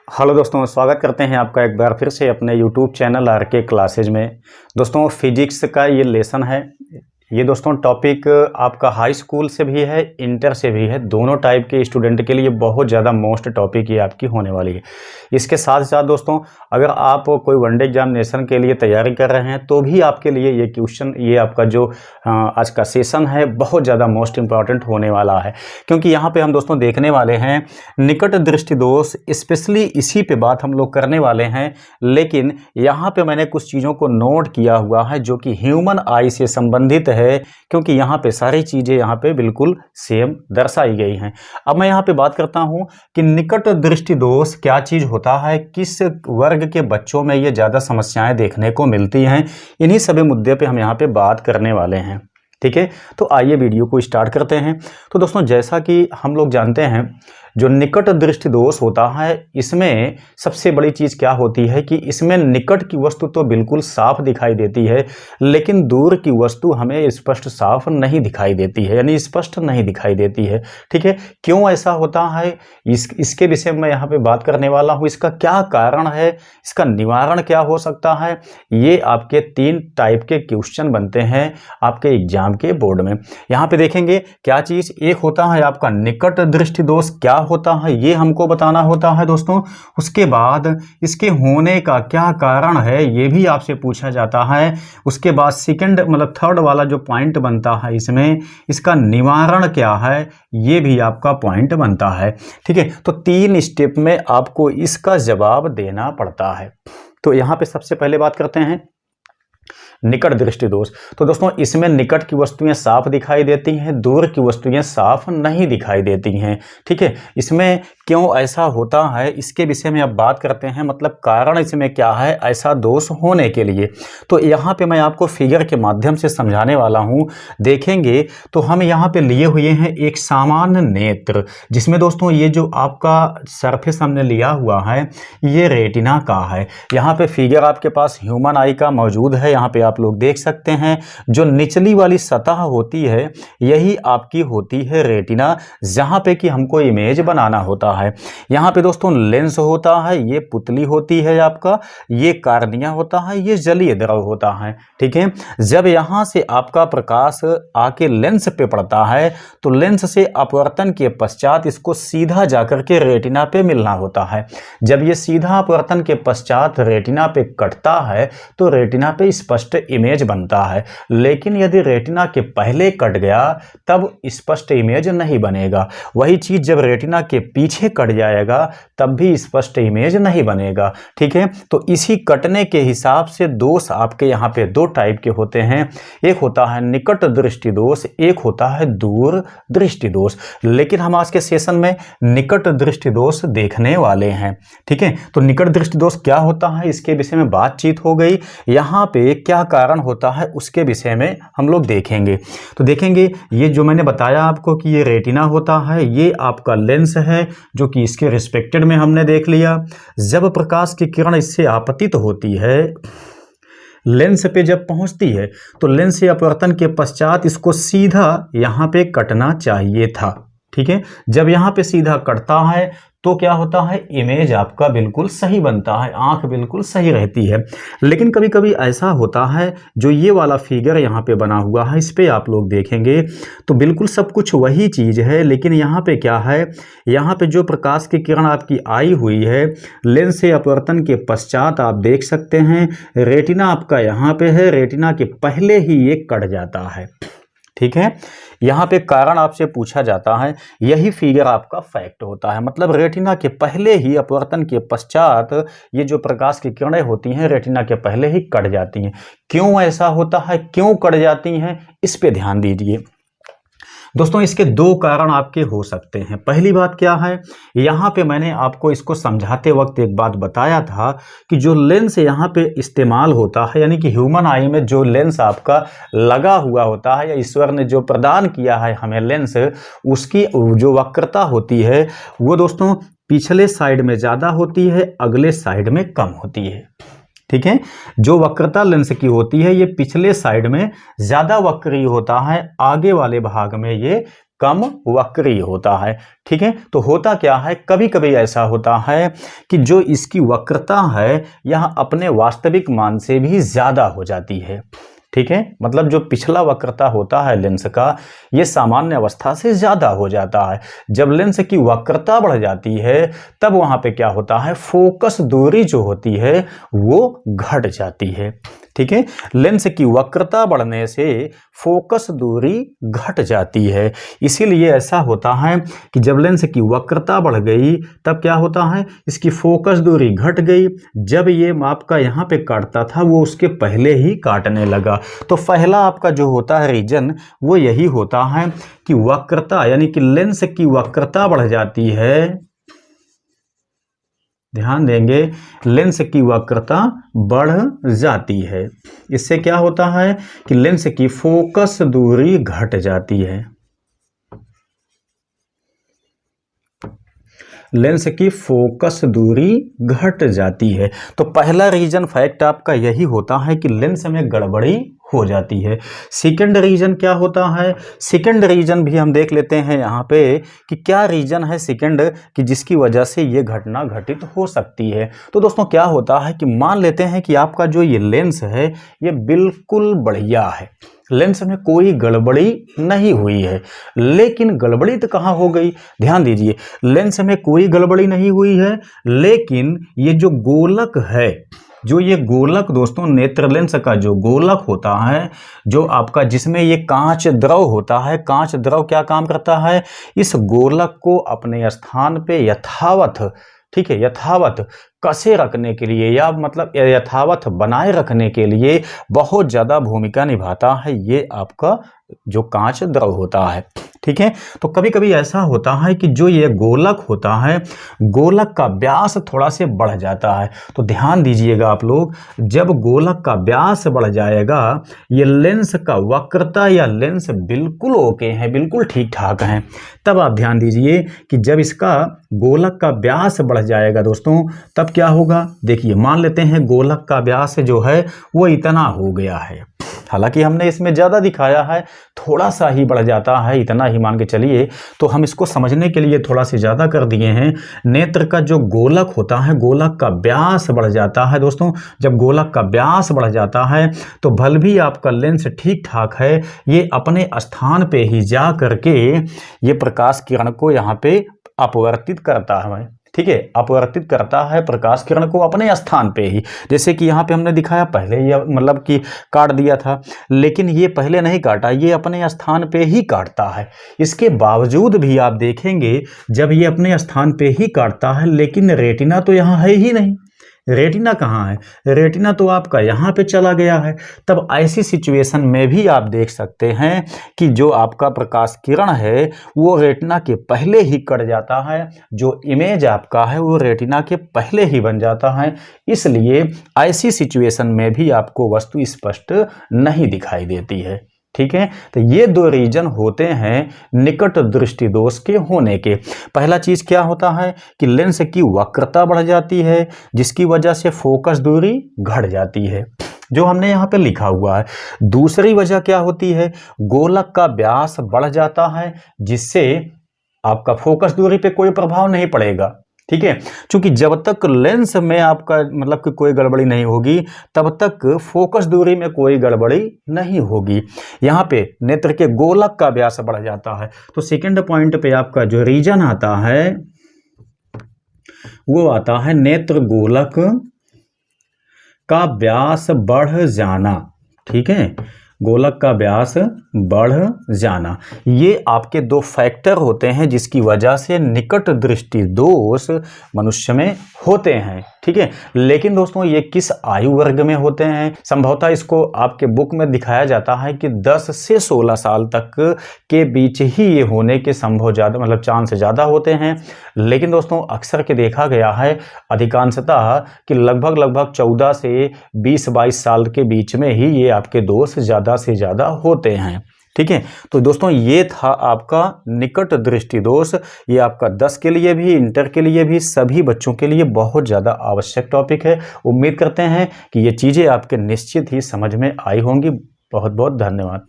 Hello दोस्तों, स्वागत करते हैं आपका एक बार फिर से अपने यूट्यूब चैनल आरके क्लासेज में। दोस्तों, फिजिक्स का ये लेसन है। ये दोस्तों टॉपिक आपका हाई स्कूल से भी है, इंटर से भी है। दोनों टाइप के स्टूडेंट के लिए बहुत ज़्यादा मोस्ट टॉपिक ये आपकी होने वाली है। इसके साथ साथ दोस्तों, अगर आप कोई वनडे एग्जामिनेशन के लिए तैयारी कर रहे हैं तो भी आपके लिए ये क्वेश्चन, ये आपका जो आज का सेशन है बहुत ज़्यादा मोस्ट इम्पॉर्टेंट होने वाला है। क्योंकि यहाँ पे हम दोस्तों देखने वाले हैं निकट दृष्टि दोष, स्पेशली इसी पे बात हम लोग करने वाले हैं। लेकिन यहाँ पे मैंने कुछ चीज़ों को नोट किया हुआ है जो कि ह्यूमन आई से संबंधित है, क्योंकि यहाँ पे सारी चीज़ें यहाँ पे बिल्कुल सेम दर्शाई गई हैं। अब मैं यहाँ पे बात करता हूँ कि निकट दृष्टि दोष क्या चीज़ होता है, किस वर्ग के बच्चों में ये ज़्यादा समस्याएं देखने को मिलती हैं। इन्हीं सभी मुद्दे पे हम यहाँ पे बात करने वाले हैं। ठीक है, तो आइए वीडियो को स्टार्ट करते हैं। तो दोस्तों, जैसा कि हम लोग जानते हैं, जो निकट दृष्टि दोष होता है, इसमें सबसे बड़ी चीज़ क्या होती है कि इसमें निकट की वस्तु तो बिल्कुल साफ दिखाई देती है, लेकिन दूर की वस्तु हमें स्पष्ट साफ नहीं दिखाई देती है, यानी स्पष्ट नहीं दिखाई देती है। ठीक है, क्यों ऐसा होता है इसके विषय में मैं यहाँ पे बात करने वाला हूँ। इसका क्या कारण है, इसका निवारण क्या हो सकता है, ये आपके 3 टाइप के क्वेश्चन बनते हैं आपके एग्जाम के बोर्ड में। यहाँ पे देखेंगे क्या चीज़, एक होता है आपका निकट दृष्टि दोष क्या होता है, ये हमको बताना होता है दोस्तों। उसके बाद इसके होने का क्या कारण है, ये भी आपसे पूछा जाता है। उसके बाद सेकंड मतलब थर्ड वाला जो पॉइंट बनता है इसमें, इसका निवारण क्या है, ये भी आपका पॉइंट बनता है। ठीक है, तो 3 स्टेप में आपको इसका जवाब देना पड़ता है। तो यहाँ पे सबसे पहले बात करते हैं निकट दृष्टि दोष। तो दोस्तों, इसमें निकट की वस्तुएं साफ दिखाई देती हैं, दूर की वस्तुएं साफ नहीं दिखाई देती हैं। ठीक है, इसमें क्यों ऐसा होता है, इसके विषय में अब बात करते हैं। मतलब कारण इसमें क्या है ऐसा दोष होने के लिए। तो यहाँ पे मैं आपको फिगर के माध्यम से समझाने वाला हूँ। देखेंगे तो हम यहाँ पे लिए हुए हैं एक सामान्य नेत्र, जिसमें दोस्तों ये जो आपका सरफेस हमने लिया हुआ है ये रेटिना का है। यहाँ पे फिगर आपके पास ह्यूमन आई का मौजूद है। यहाँ पे आप लोग देख सकते हैं जो निचली वाली सतह होती है यही आपकी होती है रेटिना, जहां पे कि हमको इमेज बनाना होता है। यहां पे दोस्तों लेंस होता है, ये पुतली होती है आपका, ये कार्निया होता है, ये जलीय द्रव होता है। ठीक है, जब यहां से आपका प्रकाश आके लेंस पे पड़ता है तो लेंस से अपवर्तन के पश्चात इसको सीधा जाकर के रेटिना पे मिलना होता है। जब ये सीधा अपवर्तन के पश्चात रेटिना पे कटता है तो रेटिना पे स्पष्ट इमेज बनता है। लेकिन यदि रेटिना के पहले कट गया तब स्पष्ट इमेज नहीं बनेगा। वही चीज जब रेटिना के पीछे कट जाएगा तब भी स्पष्ट इमेज नहीं बनेगा। ठीक है, तो इसी कटने के हिसाब से दोष आपके यहाँ पे 2 टाइप के होते हैं। एक होता है निकट दृष्टि दोष, एक होता है दूर दृष्टि दोष। लेकिन हम आज के सेशन में निकट दृष्टि दोष देखने वाले हैं। ठीक है, तो निकट दृष्टि दोष क्या होता है इसके विषय में बातचीत हो गई। यहाँ पे क्या कारण होता है उसके विषय में हम लोग देखेंगे। तो देखेंगे ये जो मैंने बताया आपको कि ये रेटिना होता है, ये आपका लेंस है जो कि इसके रिस्पेक्टेड में हमने देख लिया। जब प्रकाश की किरण इससे आपतित होती है, लेंस पे जब पहुंचती है तो लेंस से अपवर्तन के पश्चात इसको सीधा यहाँ पे कटना चाहिए था। ठीक है, जब यहाँ पे सीधा कटता है तो क्या होता है, इमेज आपका बिल्कुल सही बनता है, आंख बिल्कुल सही रहती है। लेकिन कभी कभी ऐसा होता है, जो ये वाला फिगर यहाँ पे बना हुआ है इस पे आप लोग देखेंगे तो बिल्कुल सब कुछ वही चीज़ है, लेकिन यहाँ पे क्या है, यहाँ पे जो प्रकाश की किरण आपकी आई हुई है लेंस से अपवर्तन के पश्चात आप देख सकते हैं रेटिना आपका यहाँ पे है, रेटिना के पहले ही ये कट जाता है। ठीक है, यहाँ पे कारण आपसे पूछा जाता है, यही फिगर आपका फैक्ट होता है। मतलब रेटिना के पहले ही अपवर्तन के पश्चात ये जो प्रकाश की किरणें होती हैं रेटिना के पहले ही कट जाती हैं। क्यों ऐसा होता है, क्यों कट जाती हैं, इस पे ध्यान दीजिए दोस्तों। इसके 2 कारण आपके हो सकते हैं। पहली बात क्या है, यहाँ पे मैंने आपको इसको समझाते वक्त एक बात बताया था कि जो लेंस यहाँ पे इस्तेमाल होता है, यानी कि ह्यूमन आई में जो लेंस आपका लगा हुआ होता है या ईश्वर ने जो प्रदान किया है हमें लेंस, उसकी जो वक्रता होती है वो दोस्तों पिछले साइड में ज़्यादा होती है, अगले साइड में कम होती है। ठीक है, जो वक्रता लेंस की होती है ये पिछले साइड में ज्यादा वक्री होता है, आगे वाले भाग में ये कम वक्री होता है। ठीक है, तो होता क्या है, कभी कभी ऐसा होता है कि जो इसकी वक्रता है यह अपने वास्तविक मान से भी ज़्यादा हो जाती है। ठीक है, मतलब जो पिछला वक्रता होता है लेंस का, ये सामान्य अवस्था से ज़्यादा हो जाता है। जब लेंस की वक्रता बढ़ जाती है तब वहाँ पे क्या होता है, फोकस दूरी जो होती है वो घट जाती है। ठीक है, लेंस की वक्रता बढ़ने से फोकस दूरी घट जाती है। इसीलिए ऐसा होता है कि जब लेंस की वक्रता बढ़ गई तब क्या होता है, इसकी फोकस दूरी घट गई। जब ये आपका यहाँ पे काटता था वो उसके पहले ही काटने लगा। तो पहला आपका जो होता है रीजन वो यही होता है कि वक्रता यानी कि लेंस की वक्रता बढ़ जाती है। ध्यान देंगे, लेंस की वक्रता बढ़ जाती है। इससे क्या होता है कि लेंस की फोकस दूरी घट जाती है। लेंस की फोकस दूरी घट जाती है। तो पहला रीजन फैक्ट आपका यही होता है कि लेंस में गड़बड़ी हो जाती है। सेकंड रीजन क्या होता है, सेकंड रीजन भी हम देख लेते हैं यहाँ पे कि क्या रीजन है सेकंड कि जिसकी वजह से ये घटना घटित हो सकती है। तो दोस्तों क्या होता है कि मान लेते हैं कि आपका जो ये लेंस है ये बिल्कुल बढ़िया है, लेंस में कोई गड़बड़ी नहीं हुई है, लेकिन गड़बड़ी तो कहाँ हो गई, ध्यान दीजिए, लेंस में कोई गड़बड़ी नहीं हुई है, लेकिन ये जो गोलक है, जो ये गोलक दोस्तों नेत्र लेंस का जो गोलक होता है, जो आपका जिसमें ये कांच द्रव होता है, कांच द्रव क्या काम करता है, इस गोलक को अपने स्थान पे यथावत, ठीक है, यथावत कसे रखने के लिए या मतलब यथावत बनाए रखने के लिए बहुत ज़्यादा भूमिका निभाता है ये आपका जो कांच द्रव होता है। ठीक है, तो कभी कभी ऐसा होता है कि जो ये गोलक होता है, गोलक का व्यास थोड़ा से बढ़ जाता है। तो ध्यान दीजिएगा आप लोग, जब गोलक का व्यास बढ़ जाएगा, ये लेंस का वक्रता या लेंस बिल्कुल ओके है, बिल्कुल ठीक ठाक है, तब आप ध्यान दीजिए कि जब इसका गोलक का व्यास बढ़ जाएगा दोस्तों, तब क्या होगा, देखिए मान लेते हैं गोलक का व्यास जो है वो इतना हो गया है, हालांकि हमने इसमें ज़्यादा दिखाया है, थोड़ा सा ही बढ़ जाता है, इतना ही मान के चलिए, तो हम इसको समझने के लिए थोड़ा से ज़्यादा कर दिए हैं। नेत्र का जो गोलक होता है, गोलक का व्यास बढ़ जाता है दोस्तों, जब गोलक का व्यास बढ़ जाता है तो भल भी आपका लेंस ठीक ठाक है, ये अपने स्थान पे ही जा करके ये प्रकाश किरण को यहाँ पे अपवर्तित करता है। ठीक है, अपवर्तित करता है प्रकाश किरण को अपने स्थान पे ही, जैसे कि यहाँ पे हमने दिखाया पहले ये मतलब कि काट दिया था, लेकिन ये पहले नहीं काटा, ये अपने स्थान पे ही काटता है। इसके बावजूद भी आप देखेंगे जब ये अपने स्थान पे ही काटता है, लेकिन रेटिना तो यहाँ है ही नहीं, रेटिना कहाँ है, रेटिना तो आपका यहाँ पे चला गया है। तब ऐसी सिचुएशन में भी आप देख सकते हैं कि जो आपका प्रकाश किरण है वो रेटिना के पहले ही कट जाता है, जो इमेज आपका है वो रेटिना के पहले ही बन जाता है, इसलिए ऐसी सिचुएशन में भी आपको वस्तु स्पष्ट नहीं दिखाई देती है। ठीक है, तो ये दो रीजन होते हैं निकट दृष्टि दोष के होने के। पहला चीज क्या होता है कि लेंस की वक्रता बढ़ जाती है, जिसकी वजह से फोकस दूरी घट जाती है, जो हमने यहाँ पे लिखा हुआ है। दूसरी वजह क्या होती है, गोलक का व्यास बढ़ जाता है, जिससे आपका फोकस दूरी पे कोई प्रभाव नहीं पड़ेगा। ठीक है, क्योंकि जब तक लेंस में आपका मतलब कि कोई गड़बड़ी नहीं होगी तब तक फोकस दूरी में कोई गड़बड़ी नहीं होगी। यहाँ पे नेत्र के गोलक का व्यास बढ़ जाता है। तो सेकंड पॉइंट पे आपका जो रीजन आता है वो आता है नेत्र गोलक का व्यास बढ़ जाना। ठीक है, गोलक का व्यास बढ़ जाना, ये आपके दो फैक्टर होते हैं जिसकी वजह से निकट दृष्टि दोष मनुष्य में होते हैं। ठीक है, लेकिन दोस्तों ये किस आयु वर्ग में होते हैं, संभवतः इसको आपके बुक में दिखाया जाता है कि 10 से 16 साल तक के बीच ही ये होने के संभव ज़्यादा मतलब चांस ज़्यादा होते हैं। लेकिन दोस्तों अक्सर के देखा गया है अधिकांशतः कि लगभग 14 से 20-22 साल के बीच में ही ये आपके दोष ज़्यादा से ज़्यादा होते हैं। ठीक है, तो दोस्तों ये था आपका निकट दृष्टि दोष, ये आपका 10 के लिए भी, इंटर के लिए भी, सभी बच्चों के लिए बहुत ज़्यादा आवश्यक टॉपिक है। उम्मीद करते हैं कि ये चीज़ें आपके निश्चित ही समझ में आई होंगी। बहुत बहुत धन्यवाद।